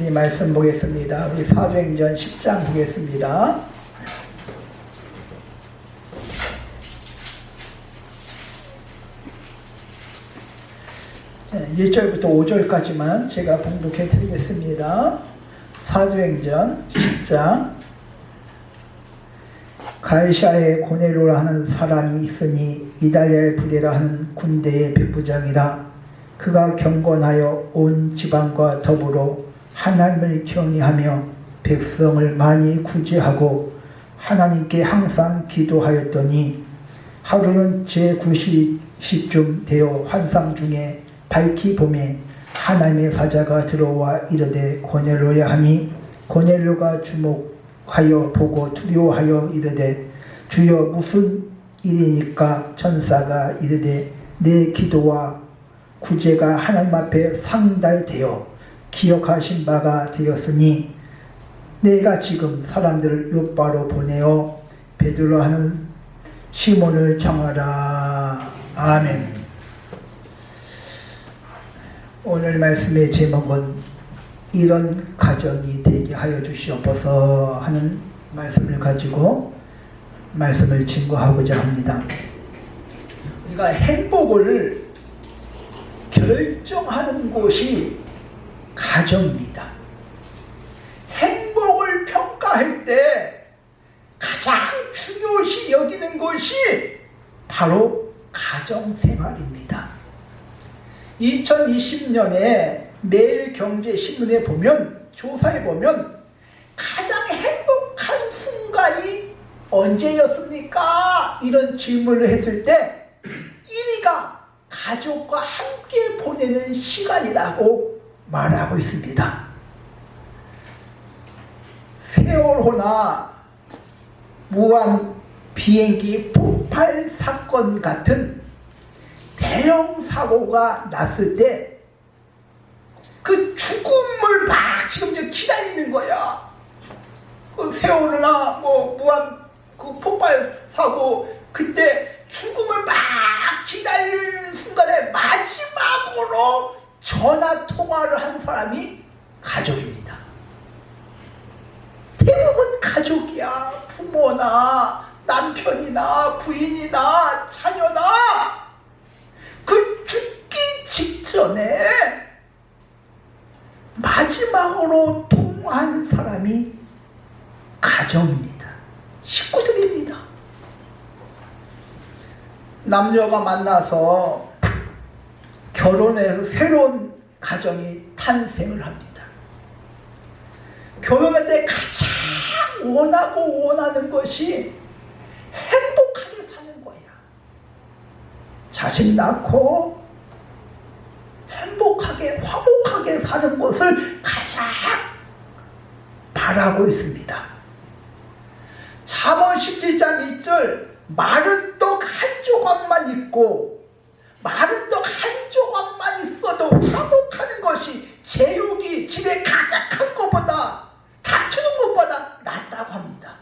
우리 말씀 보겠습니다. 우리 사도행전 10장 보겠습니다. 네, 1절부터 5절까지만 제가 봉독해 드리겠습니다. 사도행전 10장. 갈시아에 고넬료라 하는 사람이 있으니 이달리아의 부대라 하는 군대의 백부장이라. 그가 경건하여 온 지방과 더불어 하나님을 경외하며 백성을 많이 구제하고 하나님께 항상 기도하였더니 하루는 제9시쯤 되어 환상 중에 밝히 봄에 하나님의 사자가 들어와 이르되 고넬료야 하니 고넬료가 주목하여 보고 두려워하여 이르되 주여 무슨 일이니까? 천사가 이르되 내 기도와 구제가 하나님 앞에 상달되어 기억하신 바가 되었으니 내가 지금 사람들을 요바로 보내어 베드로 하는 시몬을 청하라. 아멘. 오늘 말씀의 제목은 이런 가정이 되게 하여 주시옵소서 하는 말씀을 가지고 말씀을 증거하고자 합니다. 우리가 행복을 결정하는 곳이 가정입니다. 행복을 평가할 때 가장 중요시 여기는 것이 바로 가정생활입니다. 2020년에 매일경제신문에 보면, 조사해 보면 가장 행복한 순간이 언제였습니까? 이런 질문을 했을 때 1위가 가족과 함께 보내는 시간이라고 말하고 있습니다. 세월호나 무한 비행기 폭발 사건 같은 대형 사고가 났을 때 그 죽음을 막 지금 기다리는 거야. 그 세월호나 무한 그 폭발 사고 그때 죽음을 막 기다리는 순간에 마지막으로 전화 통화를 한 사람이 가족입니다. 대부분 가족이야. 부모나 남편이나 부인이나 자녀나 그 죽기 직전에 마지막으로 통화한 사람이 가정입니다. 식구들입니다. 남녀가 만나서 결혼해서 새로운 가정이 탄생을 합니다. 결혼할 때 가장 원하고 원하는 것이 행복하게 사는 거야. 자식 낳고 행복하게 화목하게 사는 것을 가장 바라고 있습니다. 잠언 17장 1절 마른 떡 한 조각만 있고 마른 떡 한 조각만 있어도 화목하는 것이 제육이 집에 가득한 것보다 다투는 것보다 낫다고 합니다.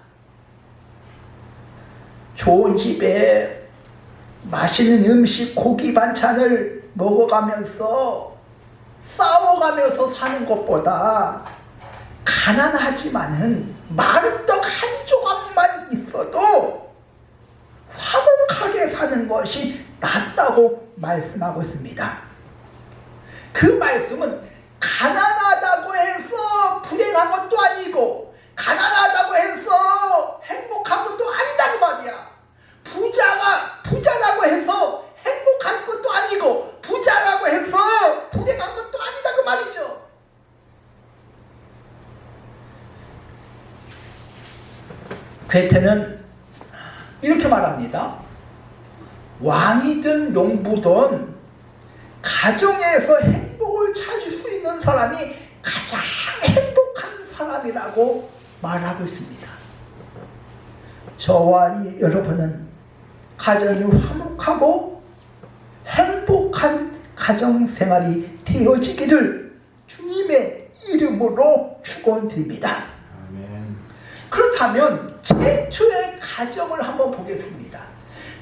좋은 집에 맛있는 음식, 고기 반찬을 먹어가면서 싸워가면서 사는 것보다 가난하지만은 마른 떡 한 조각만 있어도 화목하게 사는 것이 낫다고 말씀하고 있습니다. 그 말씀은 가난하다고 해서 불행한 것도 아니고 가난하다고 해서 행복한 것도 아니다고 말이야. 부자라고 해서 행복한 것도 아니고 부자라고 해서 불행한 것도 아니다고 말이죠. 괴테는 이렇게 말합니다. 왕이든 농부든 가정에서 행복을 찾을 수 있는 사람이 가장 행복한 사람이라고 말하고 있습니다. 저와 여러분은 가정이 화목하고 행복한 가정생활이 되어지기를 주님의 이름으로 축원드립니다. 아멘. 그렇다면 최초의 가정을 한번 보겠습니다.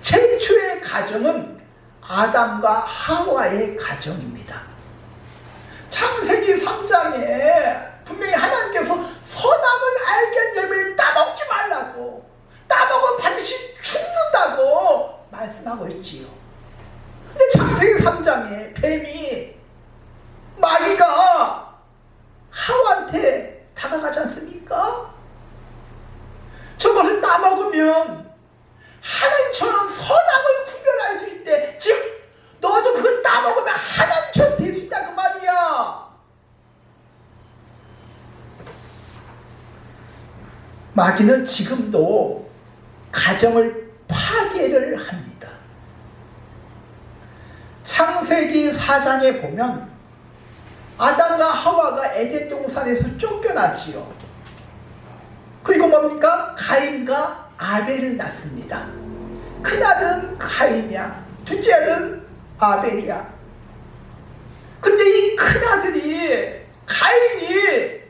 최초의 가정은 아담과 하와의 가정입니다. 창세기 3장에 마귀는 지금도 가정을 파괴를 합니다. 창세기 4장에 보면 아담과 하와가 에덴 동산에서 쫓겨났지요. 그리고 뭡니까? 가인과 아벨을 낳습니다. 큰아들은 가인이야, 둘째 아들은 아벨이야. 근데 이 큰아들이 가인이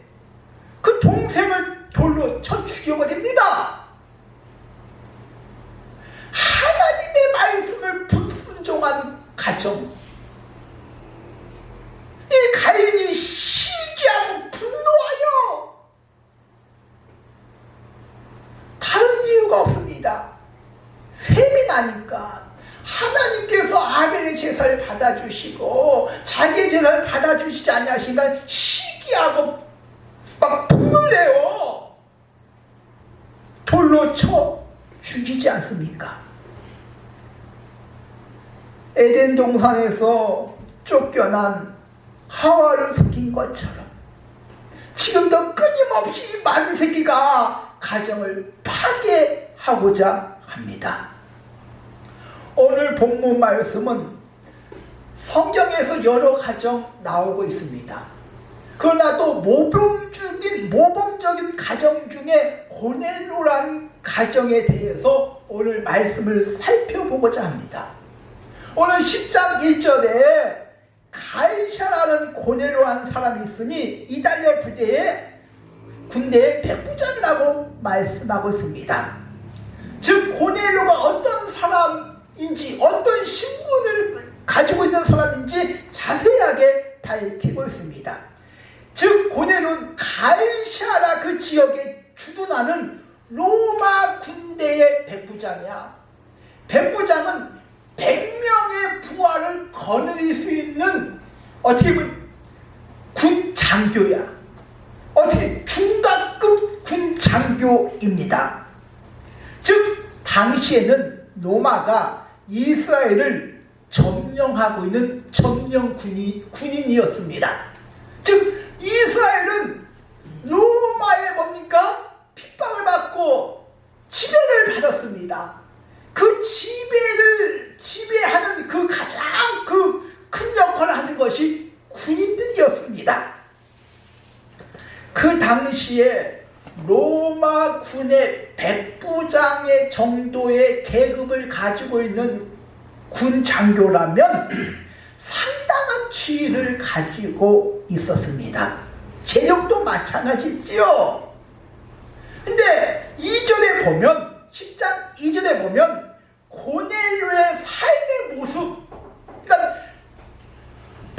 그 동생을 돌로 쳐 죽여버립니다. 하나님의 말씀을 불순종한 가정, 이 가인이 시기하고 분노하여 다른 이유가 없습니다. 셈이 나니까 하나님께서 아벨의 제사를 받아주시고 자기의 제사를 받아주시지 않냐시니까 시기하고 막 분을 내요. 돌로 쳐 죽이지 않습니까? 에덴 동산에서 쫓겨난 하와를 속인 것처럼 지금도 끊임없이 많은 새끼가 가정을 파괴하고자 합니다. 오늘 본문 말씀은 성경에서 여러 가정 나오고 있습니다. 그러나 또 모범적인 가정 중에 고넬로라는 가정에 대해서 오늘 말씀을 살펴보고자 합니다. 오늘 10장 1절에 가이샤라는 고넬로라는 사람이 있으니 이달리아 군대의 백부장이라고 말씀하고 있습니다. 즉 고넬로가 어떤 사람인지, 어떤 신분을 가지고 있는 사람인지 자세하게 밝히고 있습니다. 즉 고넬로는 가이샤라 그 지역에 주둔하는 로마 군대의 백부장이야. 백부장은 100명의 부하를 거느릴 수 있는 어떻게 보면 군 장교야. 어떻게 중간급 군 장교입니다. 즉 당시에는 로마가 이스라엘을 점령하고 있는 점령 군인이었습니다. 즉 이스라엘은 로마의 뭡니까? 핍박을 받고 지배를 받았습니다. 그 지배하는 그 가장 큰 역할을 하는 것이 군인들이었습니다. 그 당시에 로마 군의 백부장의 정도의 계급을 가지고 있는 군 장교라면 상당한 지위를 가지고 있었습니다. 재력도 마찬가지지요. 근데 2절에 보면, 10장 2절에 보면 고넬료의 삶의 모습, 그러니까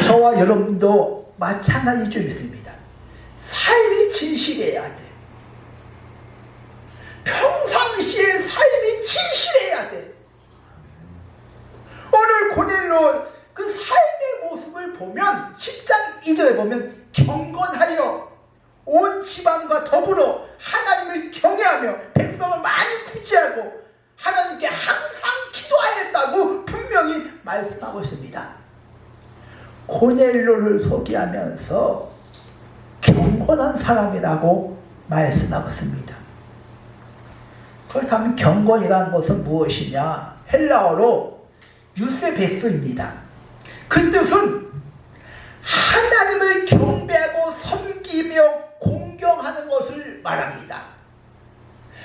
저와 여러분도 마찬가지 좀 있습니다. 삶이 진실해야 돼. 평상시에 삶이 진실해야 돼. 오늘 고넬료 그 삶의 모습을 보면 10장 2절에 보면 경건하여 온 지방과 더불어 하나님을 경외하며 백성을 많이 구제하고 하나님께 항상 기도하였다고 분명히 말씀하고 있습니다. 고넬료를 소개하면서 경건한 사람이라고 말씀하고 있습니다. 그렇다면 경건이라는 것은 무엇이냐? 헬라어로 유세베스입니다. 그 뜻은 하나님을 경배하고 섬기며 공경하는 것을 말합니다.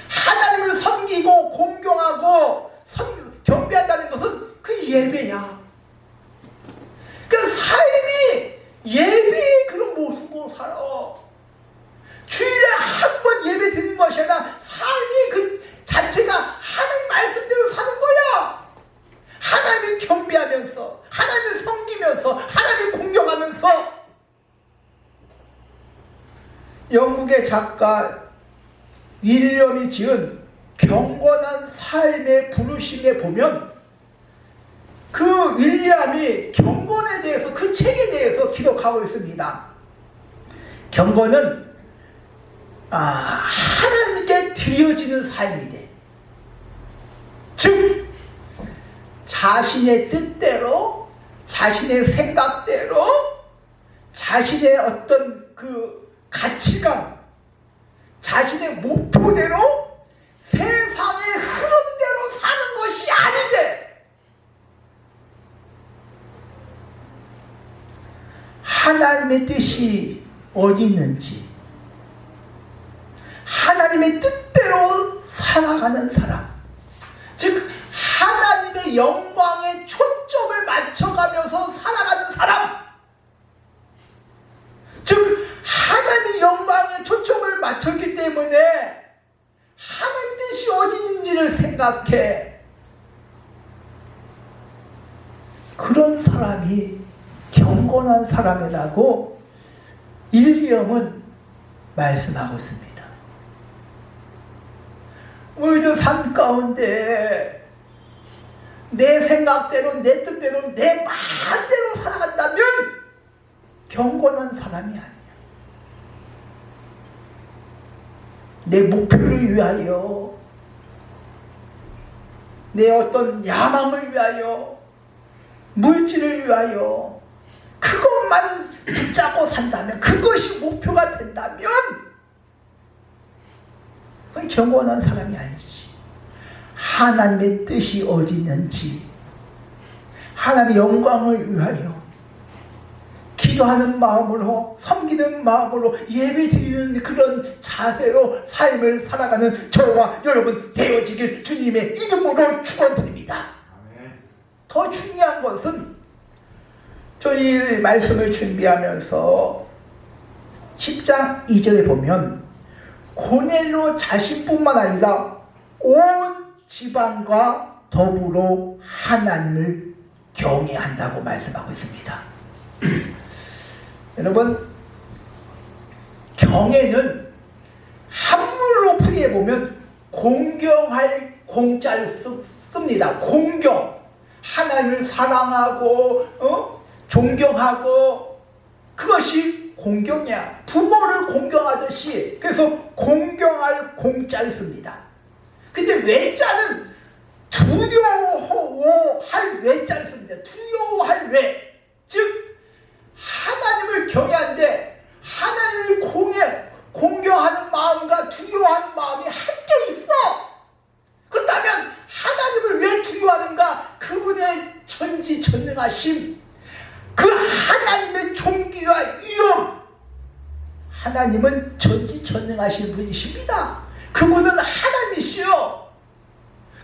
하나님을 섬기고 공경하고 경배한다는 것은 그 예배야. 그 삶이 예배의 그런 모습으로 살아. 주일에 한 번 예배 드리는 것이 아니라 삶이 그 자체가 하나님 말씀대로 사는 거야. 하나님을 경배하면서, 하나님을 섬기면서, 하나님을 공경하면서. 영국의 작가 윌리엄이 지은 경건한 삶의 부르심에 보면 그 윌리엄이 경건에 대해서, 그 책에 대해서 기록하고 있습니다. 경건은 하나님께 드려지는 삶이 돼. 즉 자신의 뜻대로, 자신의 생각대로, 자신의 어떤 그 가치관, 자신의 목표대로 세상의 흐름대로 사는 것이 아니되 하나님의 뜻이 어디 있는지 하나님의 뜻대로 살아가는 사람, 즉 하나님의 영광에 초점을 맞춰가면서 살아가는 사람, 즉 하나님의 영광에 초점을 맞췄기 때문에 하나님 뜻이 어디 있는지를 생각해. 그런 사람이 경건한 사람이라고 일리엄은 말씀하고 있습니다. 우리들 삶 가운데 내 생각대로 내 뜻대로 내 마음대로 살아간다면 경건한 사람이 아니야. 내 목표를 위하여, 내 어떤 야망을 위하여, 물질을 위하여 그것만 붙잡고 산다면, 그것이 목표가 된다면 그건 경건한 사람이 아니지. 하나님의 뜻이 어디 있는지, 하나님의 영광을 위하여 기도하는 마음으로, 섬기는 마음으로, 예배드리는 그런 자세로 삶을 살아가는 저와 여러분 되어지길 주님의 이름으로 축원드립니다. 더 중요한 것은 저희 말씀을 준비하면서 10장 2절에 보면 고넬료 자신뿐만 아니라 온 지방과 더불어 하나님을 경외한다고 말씀하고 있습니다. 여러분, 경외는 한문으로 풀이해보면 공경할 공자를 씁니다. 공경, 하나님을 사랑하고 존경하고, 그것이 공경이야. 부모를 공경하듯이. 그래서 공경할 공자를 씁니다. 근데 외자는 두려워할 외자를 씁니다. 두려워할 외, 즉 하나님을 경외하는데 하나님을 공경하는 마음과 두려워하는 마음이 함께 있어. 그렇다면 하나님을 왜 두려워하는가? 그분의 전지전능하심, 그 하나님의 존귀와 위엄. 하나님은 전지전능하신 분이십니다. 그분은 하나님이시요.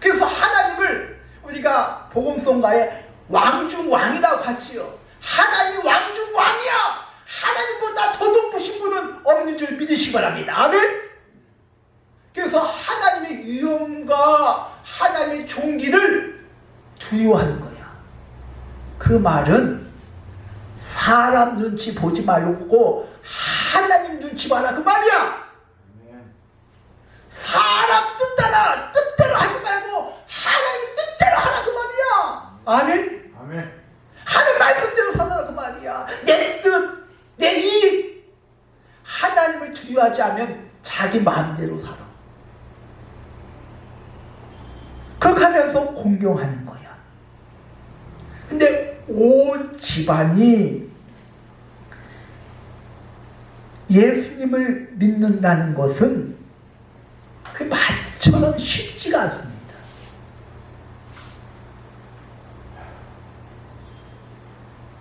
그래서 하나님을 우리가 복음성가에 왕중왕이라고 하지요. 하나님이 왕중왕이야. 하나님보다 더 높으신 분은 없는 줄 믿으시기 바랍니다. 아멘. 그래서 하나님의 위엄과 하나님의 존귀를 두려워하는 거야. 그 말은 사람 눈치 보지 말고 하나님 눈치 봐라, 그 말이야. 사람 뜻대로 하지 말고 하나님 뜻대로 하라, 그 말이야. 아멘. 아멘. 하나님 말씀대로 살아라, 그 말이야. 내 뜻, 내 이익. 하나님을 두려워하지 않으면 자기 마음대로 살아. 그렇게 하면서 공경하는 거야. 근데 온 집안이 예수님을 믿는다는 것은 그 말처럼 쉽지가 않습니다.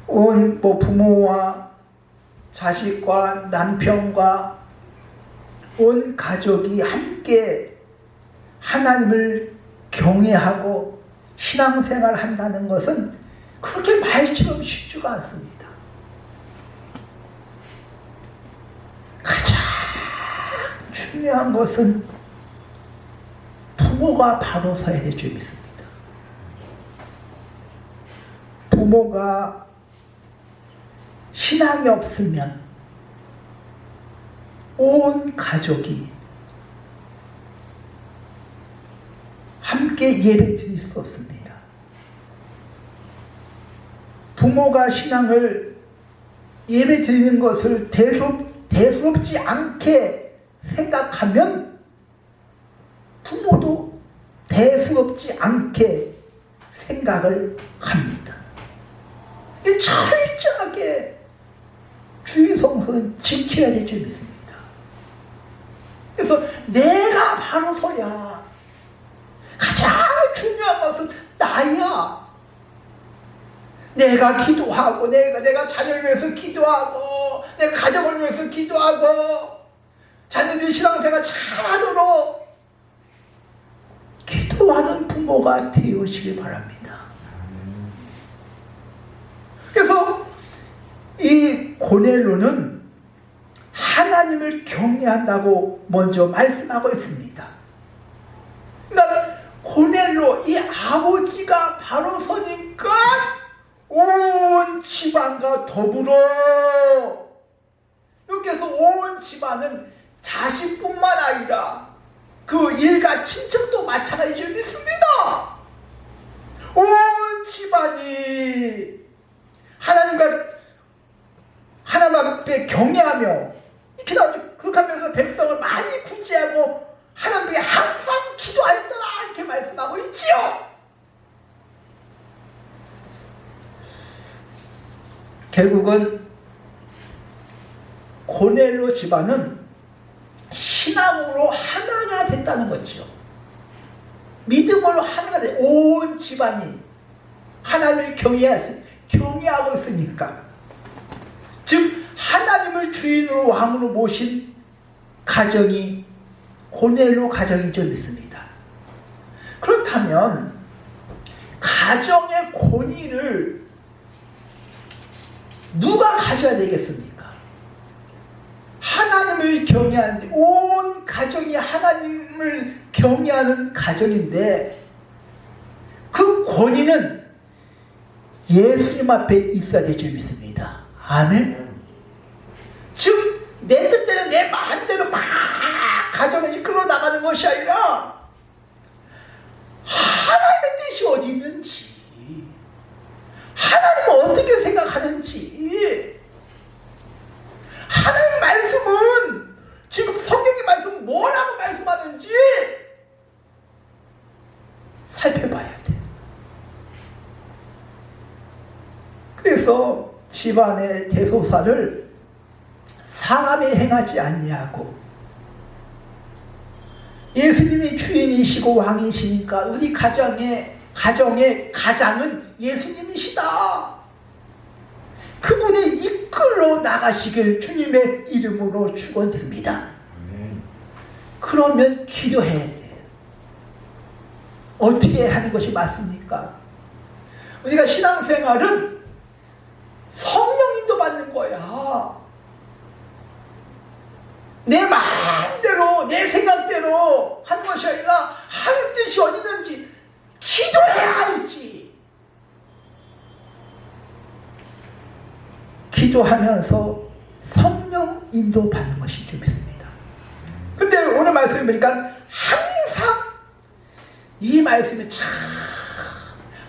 온 부모와 자식과 남편과 온 가족이 함께 하나님을 경외하고 신앙생활을 한다는 것은 그렇게 말처럼 쉽지가 않습니다. 가장 중요한 것은 부모가 바로 서야 될 줄 믿습니다. 부모가 신앙이 없으면 온 가족이 함께 예배 드릴 수 없습니다. 부모가 신앙을 예배 드리는 것을 대수롭지 않게 생각하면 부모도 대수롭지 않게 생각을 합니다. 철저하게 주의 성서는 지켜야 될 줄 믿습니다. 그래서 내가 바로 서야 가장 중요한 것은 나야. 내가 기도하고 내가 자녀를 위해서 기도하고 내가 가정을 위해서 기도하고 자녀들이 신앙생활 잘하도록 기도하는 부모가 되어시길 바랍니다. 그래서 이 고넬로는 하나님을 경외한다고 먼저 말씀하고 있습니다. 그러니까 고넬로 이 아버지가 바로 서니까 온 집안과 더불어, 여기서 온 집안은 자식뿐만 아니라 그 일가 친척도 마찬가지로 믿습니다. 온 집안이 하나님 앞에 경외하며 그렇게 하면서 백성을 많이 구제하고 하나님께 항상 기도하였더라, 이렇게 말씀하고 있지요. 결국은 고넬로 집안은 신앙으로 하나가 됐다는 거죠. 믿음으로 하나가 돼. 온 집안이 하나님을 경외하고 있으니까. 즉 하나님을 주인으로 왕으로 모신 가정이 고넬로 가정인 줄 믿습니다. 그렇다면 가정의 권위를 누가 가져야 되겠습니까? 하나님을 경외하는데, 온 가정이 하나님을 경외하는 가정인데 그 권위는 예수님 앞에 있어야 될 줄 믿습니다. 아멘. 즉 내 뜻대로 내 마음대로 막 가정을 이끌어 나가는 것이 아니라 하나님의 뜻이 어디 있는지, 하나님은 어떻게 생각하는지, 하나님 말씀은 지금 성경의 말씀은 뭐라고 말씀하는지 살펴봐야 돼. 그래서 집안의 대소사를 사람이 행하지 아니하고 예수님이 주인이시고 왕이시니까 우리 가정의 가장은 예수님이시다. 그분이 이끌어 나가시길 주님의 이름으로 축원드립니다. 그러면 기도해야 돼. 어떻게 하는 것이 맞습니까? 우리가 신앙생활은 성령 인도받는 거야. 내 마음대로 내 생각대로 하는 것이 아니라 하나님 뜻이 어디 있는지 기도해야 알지. 기도하면서 성령 인도받는 것이 좀 있습니다. 근데 오늘 말씀을 보니까 항상 이 말씀이 참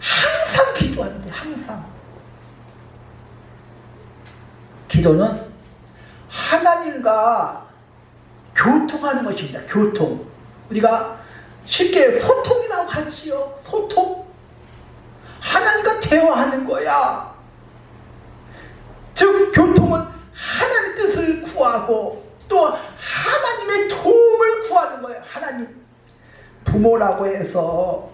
항상 기도하는데, 항상 기도는 하나님과 교통하는 것입니다. 교통. 우리가 쉽게 소통이라고 하지요. 소통. 하나님과 대화하는 거야. 즉 교통은 하나님의 뜻을 구하고 또 하나님의 도움을 구하는 거예요. 하나님. 부모라고 해서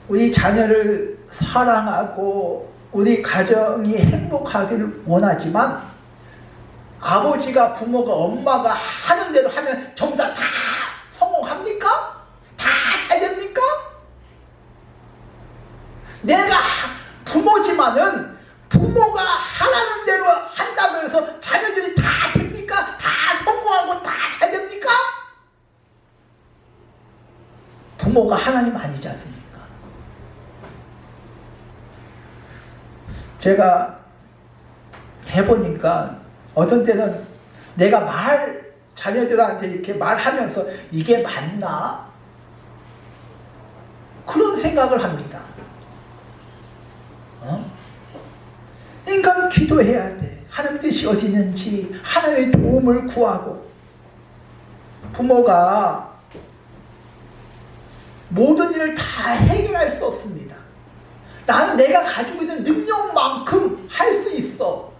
우리 자녀를 사랑하고 우리 가정이 행복하기를 원하지만, 아버지가 부모가 엄마가 하는 대로 하면 전부 다 성공합니까? 다 잘 됩니까? 내가 부모지만은 부모가 하라는 대로 한다고 해서 자녀들이 다 됩니까? 다 성공하고 다 잘 됩니까? 부모가 하나님 아니지 않습니까? 제가 해보니까 어떤 때는 내가 자녀들한테 이렇게 말하면서 이게 맞나? 그런 생각을 합니다. 인간 기도해야 돼. 하나님 뜻이 어디 있는지 하나님의 도움을 구하고. 부모가 모든 일을 다 해결할 수 없습니다. 나는 내가 가지고 있는 능력만큼 할 수 있어.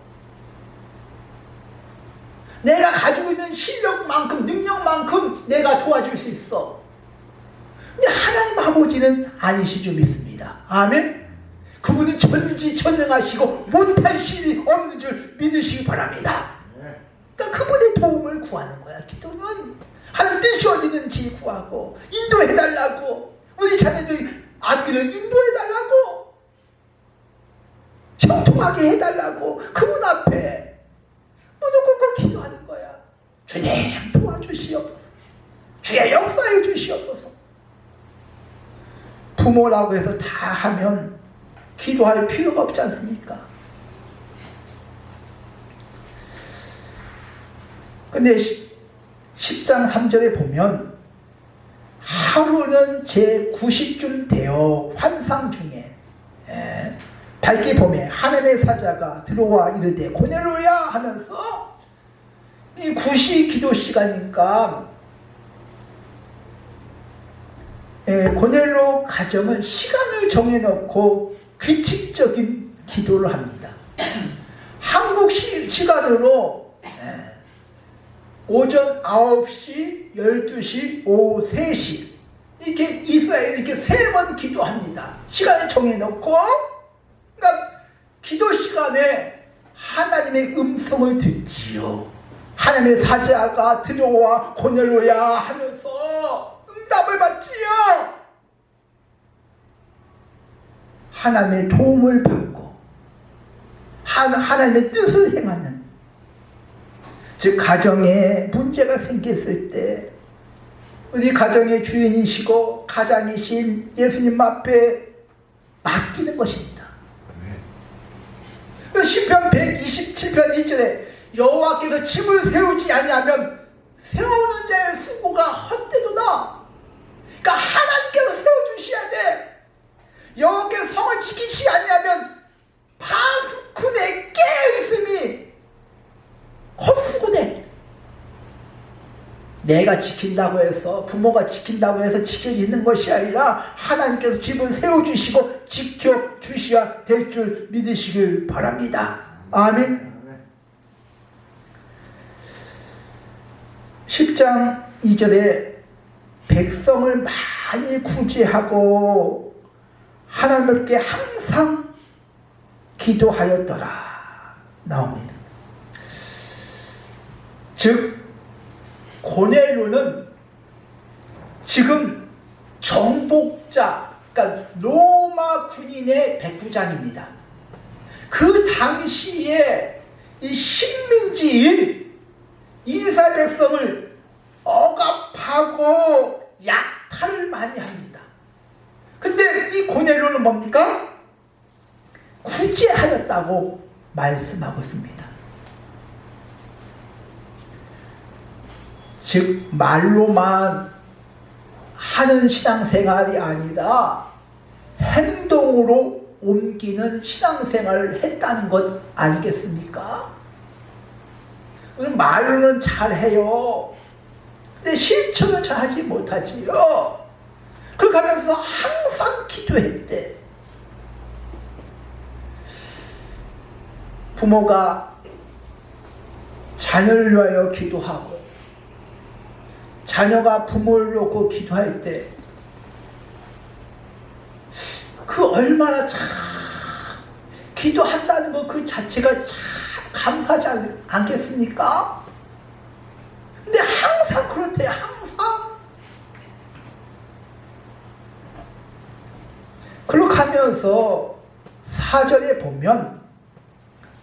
내가 가지고 있는 실력만큼, 능력만큼 내가 도와줄 수 있어. 근데 하나님 아버지는 아니시죠, 믿습니다. 아멘. 그분은 전지전능하시고 못할 신이 없는 줄 믿으시기 바랍니다. 그러니까 그분의 도움을 구하는 거야. 기도는 하나님 뜻이 어디 있는지 구하고, 인도해달라고, 우리 자녀들이 아기를 인도해달라고, 형통하게 해달라고 그분 앞에 무릎 꿇고 기도하는 거야. 주님 도와주시옵소서. 주의 역사해 주시옵소서. 부모라고 해서 다 하면 기도할 필요가 없지 않습니까? 근데 10장 3절에 보면 하루는 제 9시쯤 되어 환상 중에 밝게 봄에 하나님의 사자가 들어와 이르되 고넬로야 하면서, 이 9시 기도 시간이니까 고넬로 가정은 시간을 정해놓고 규칙적인 기도를 합니다. 한국 시간으로 오전 9시, 12시, 오후 3시 이렇게 이스라엘 이렇게 3번 기도합니다. 시간을 정해놓고, 그러니까 기도 시간에 하나님의 음성을 듣지요. 하나님의 사자가 들어와 고넬로야 하면서 응답을 받지요. 하나님의 도움을 받고 하나님의 뜻을 행하는, 즉 가정에 문제가 생겼을 때 우리 가정의 주인이시고 가장이신 예수님 앞에 맡기는 것입니다. 시편 127편 1절에 여호와께서 집을 세우지 아니하면 세우는 자의 수고가 헛되도다. 그러니까 하나님께서 세워주셔야 돼. 여호와께서 성을 지키지 아니하면 파수꾼에 깨어있음이 헛수고네. 내가 지킨다고 해서, 부모가 지킨다고 해서 지켜지는 것이 아니라 하나님께서 집을 세워주시고 지켜주셔야 될 줄 믿으시길 바랍니다. 아멘. 10장 2절에 백성을 많이 구제하고 하나님께 항상 기도하였더라 나옵니다. 즉 고넬로는 지금 정복자, 그러니까 로마 군인의 백부장입니다. 그 당시에 이 식민지인 이스라엘 백성을 억압하고 약탈을 많이 합니다. 근데 이 고넬로는 뭡니까? 구제하였다고 말씀하고 있습니다. 즉 말로만 하는 신앙생활이 아니라 행동으로 옮기는 신앙생활을 했다는 것 아니겠습니까? 말로는 잘해요. 근데 실천을 잘하지 못하지요. 그렇게 하면서 항상 기도했대. 부모가 자녀를 위하여 기도하고 자녀가 부모를 놓고 기도할 때 그 얼마나 참 기도한다는 것 그 자체가 참 감사하지 않겠습니까? 근데 항상 그렇대요. 항상. 그렇게 하면서 4절에 보면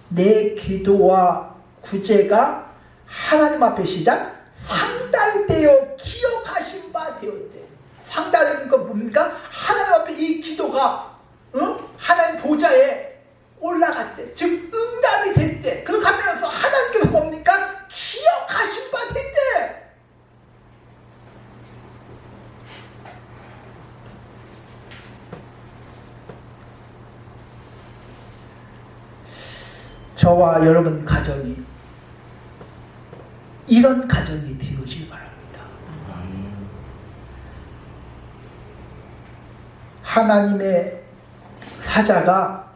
내 기도와 구제가 하나님 앞에 시작 상달되어 기억하신 바 되었대. 상달된 거 뭡니까? 하나님 앞에 이 기도가 하나님 보좌에 올라갔대. 즉 응답이 됐대. 그렇게 하면서 하나님께서 뭡니까? 기억하신 바 됐대. 저와 여러분 가정이 이런 가정이 되어지기 바랍니다. 하나님의 사자가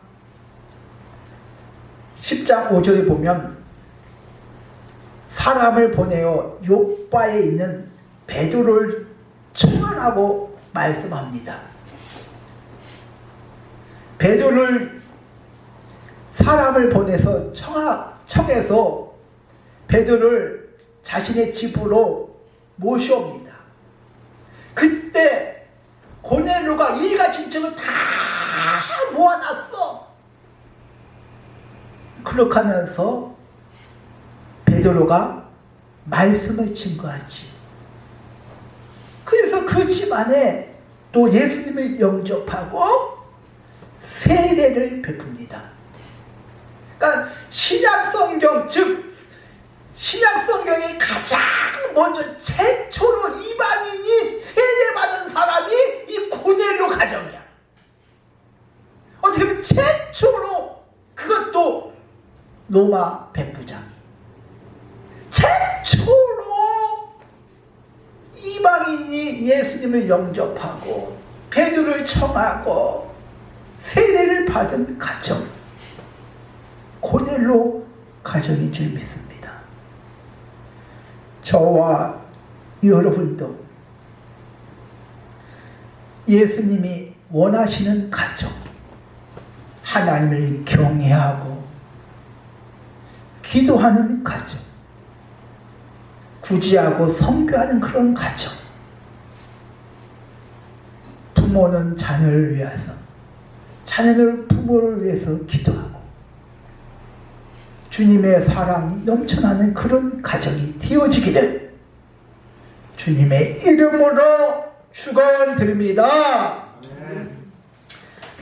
10장 5절에 보면 사람을 보내어 요바에 있는 베드로를 청하라고 말씀합니다. 베드로를 사람을 보내서 청해서 베드로를 자신의 집으로 모셔옵니다. 그때 고넬료가 일가친척을 다 모아놨어. 그렇게 하면서 베드로가 말씀을 증거하지. 그래서 그 집안에 또 예수님을 영접하고 세례를 베풉니다. 그러니까 신약성경, 즉 신약성경이 가장 먼저 최초로 이방인이 세례받은 사람이 이 고넬료 가정이야. 어떻게 보면 최초로, 그것도 로마 백부장이 최초로 이방인이 예수님을 영접하고 베드로를 청하고 세례를 받은 가정, 고넬료 가정인 줄 믿습니다. 저와 여러분도 예수님이 원하시는 가정, 하나님을 경외하고 기도하는 가정, 구제하고 선교하는 그런 가정, 부모는 자녀를 위해서, 자녀는 부모를 위해서 기도하고 주님의 사랑이 넘쳐나는 그런 가정이 되어지기를 주님의 이름으로 축원드립니다.